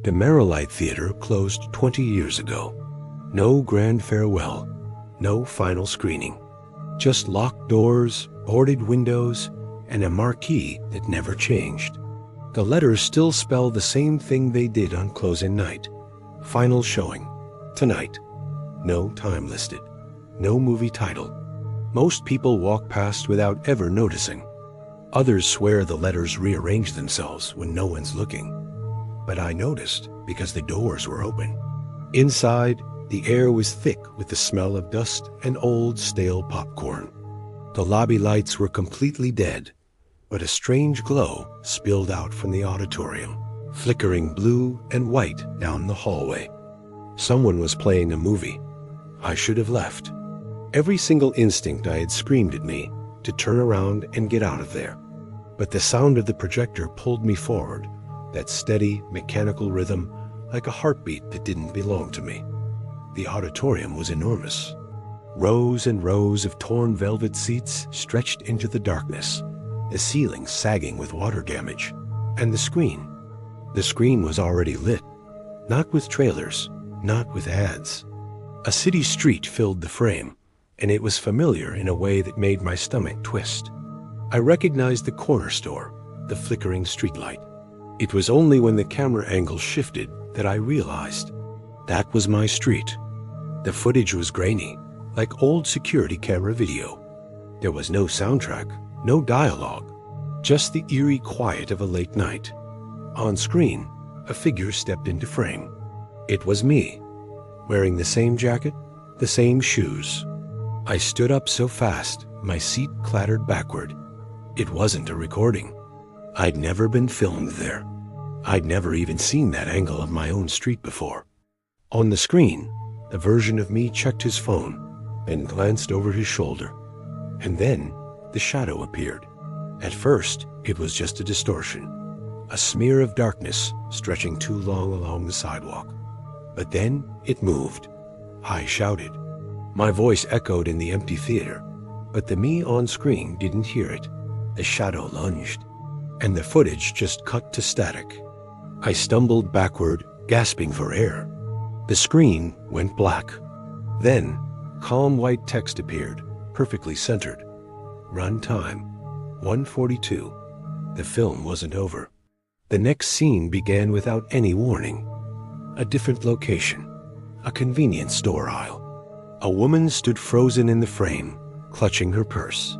The Merrillite Theater closed 20 years ago. No grand farewell, no final screening. Just locked doors, boarded windows, and a marquee that never changed. The letters still spell the same thing they did on closing night. Final showing. Tonight. No time listed. No movie title. Most people walk past without ever noticing. Others swear the letters rearrange themselves when no one's looking. But I noticed because the doors were open. Inside, the air was thick with the smell of dust and old stale popcorn. The lobby lights were completely dead, but a strange glow spilled out from the auditorium, flickering blue and white down the hallway. Someone was playing a movie. I should have left. Every single instinct I had screamed at me to turn around and get out of there. But the sound of the projector pulled me forward, that steady, mechanical rhythm like a heartbeat that didn't belong to me. The auditorium was enormous. Rows and rows of torn velvet seats stretched into the darkness, the ceiling sagging with water damage. And the screen. The screen was already lit, not with trailers, not with ads. A city street filled the frame, and it was familiar in a way that made my stomach twist. I recognized the corner store, the flickering streetlight. It was only when the camera angle shifted that I realized that was my street. The footage was grainy, like old security camera video. There was no soundtrack, no dialogue, just the eerie quiet of a late night. On screen, a figure stepped into frame. It was me, wearing the same jacket, the same shoes. I stood up so fast, my seat clattered backward. It wasn't a recording. I'd never been filmed there. I'd never even seen that angle of my own street before. On the screen, the version of me checked his phone and glanced over his shoulder. And then the shadow appeared. At first, it was just a distortion, a smear of darkness stretching too long along the sidewalk. But then it moved. I shouted. My voice echoed in the empty theater, but the me on screen didn't hear it. The shadow lunged, and the footage just cut to static. I stumbled backward, gasping for air. The screen went black. Then, calm white text appeared, perfectly centered. Run time, 1:42. The film wasn't over. The next scene began without any warning. A different location, a convenience store aisle. A woman stood frozen in the frame, clutching her purse.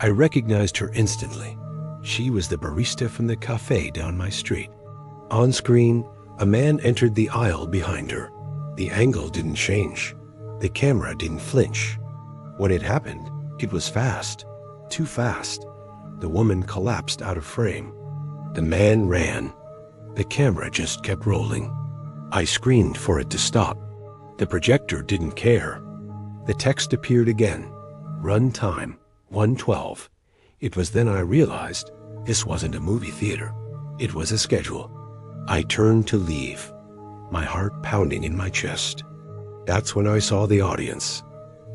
I recognized her instantly. She was the barista from the cafe down my street. On screen, a man entered the aisle behind her. The angle didn't change. The camera didn't flinch. When it happened, it was fast. Too fast. The woman collapsed out of frame. The man ran. The camera just kept rolling. I screamed for it to stop. The projector didn't care. The text appeared again. Run time, 1:12. It was then I realized this wasn't a movie theater. It was a schedule. I turned to leave, my heart pounding in my chest. That's when I saw the audience.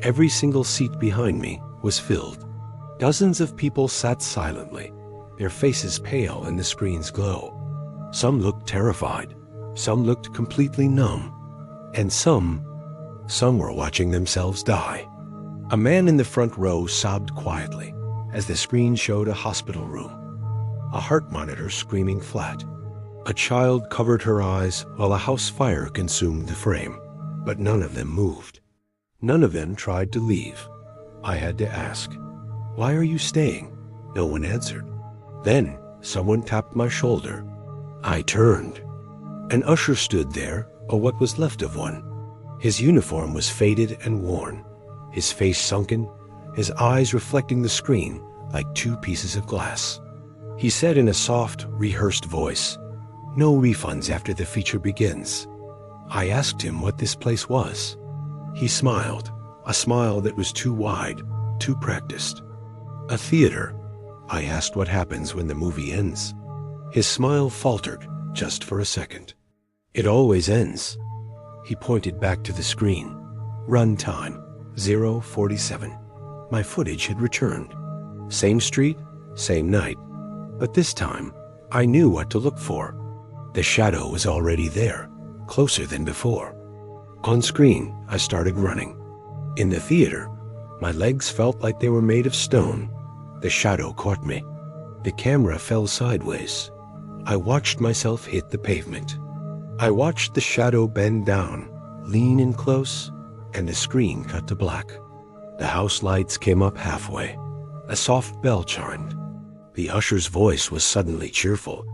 Every single seat behind me was filled. Dozens of people sat silently, their faces pale in the screen's glow. Some looked terrified, some looked completely numb, and some were watching themselves die. A man in the front row sobbed quietly as the screen showed a hospital room, a heart monitor screaming flat. A child covered her eyes while a house fire consumed the frame, but none of them moved. None of them tried to leave. I had to ask, "Why are you staying?" No one answered. Then someone tapped my shoulder. I turned. An usher stood there, or what was left of one. His uniform was faded and worn, his face sunken, his eyes reflecting the screen like two pieces of glass. He said in a soft, rehearsed voice, "No refunds after the feature begins." I asked him what this place was. He smiled, a smile that was too wide, too practiced. "A theater." I asked what happens when the movie ends. His smile faltered just for a second. "It always ends." He pointed back to the screen. Run time, 0:47. My footage had returned. Same street, same night. But this time, I knew what to look for. The shadow was already there, closer than before. On screen, I started running. In the theater, my legs felt like they were made of stone. The shadow caught me. The camera fell sideways. I watched myself hit the pavement. I watched the shadow bend down, lean in close, and the screen cut to black. The house lights came up halfway. A soft bell chimed. The usher's voice was suddenly cheerful.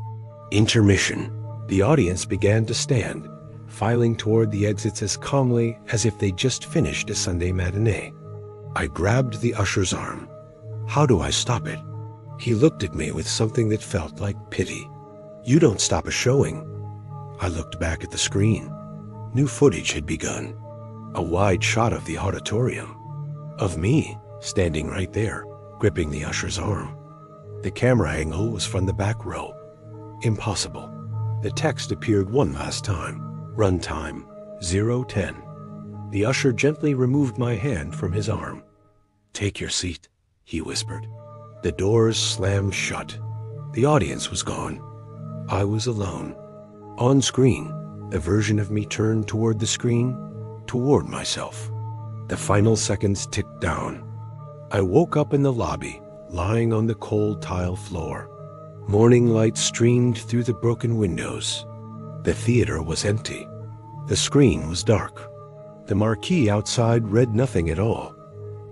Intermission. The audience began to stand, filing toward the exits as calmly as if they just finished a Sunday matinee. I grabbed the usher's arm. How do I stop it? He looked at me with something that felt like pity. You don't stop a showing. I looked back at the screen. New footage had begun. A wide shot of the auditorium. Of me, standing right there, gripping the usher's arm. The camera angle was from the back row. Impossible. The text appeared one last time. Runtime 0:10. The usher gently removed my hand from his arm. Take your seat, he whispered. The doors slammed shut. The audience was gone. I was alone. On screen, the version of me turned toward the screen, toward myself. The final seconds ticked down. I woke up in the lobby, lying on the cold tile floor. Morning light streamed through the broken windows. The theater was empty. The screen was dark. The marquee outside read nothing at all.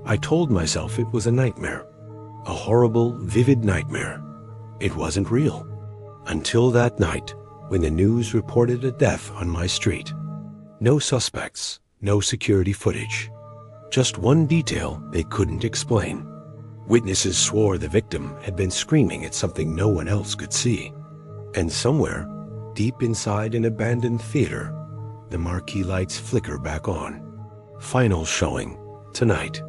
I told myself it was a nightmare. A horrible, vivid nightmare. It wasn't real. Until that night, when the news reported a death on my street. No suspects, no security footage. Just one detail they couldn't explain. Witnesses swore the victim had been screaming at something no one else could see. And somewhere, deep inside an abandoned theater, the marquee lights flicker back on. Final showing, tonight.